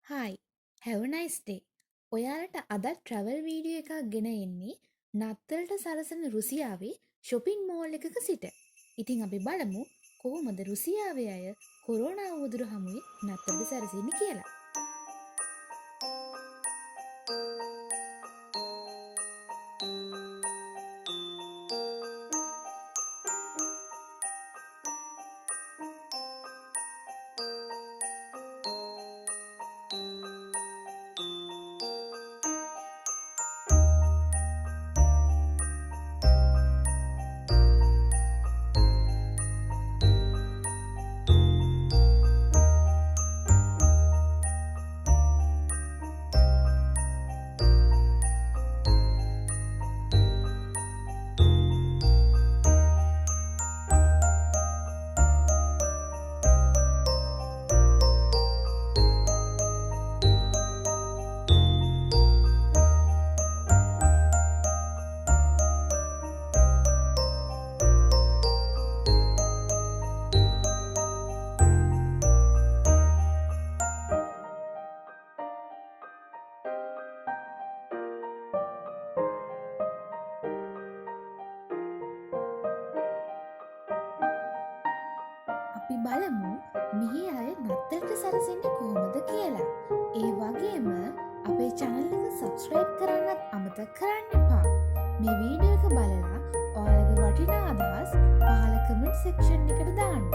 Hi, have a nice day. ඔයාලට අදත් travel video එකක් ගෙන එන්නේ නත්තලට සරසන රුසියාවේ ෂොපින් මෝල් එකක සිට. ඉතින් අපි බලමු කොහොමද රුසියාවේ අය කොරෝනා උවදුරු හමුවේ නත්තලට සැරසෙන්නේ කියලා. අපි බලමු මෙහි අය නත්තලට සැරසෙන්නේ කොහොමද කියලා. ඒ වගේම අපේ channel එක subscribe කරන්නත් අමතක කරන්න එපා. මේ වීඩියෝ එක බලලා ඔයාලගේ වටිනා අදහස් පහළ comment section එකට දාන්න.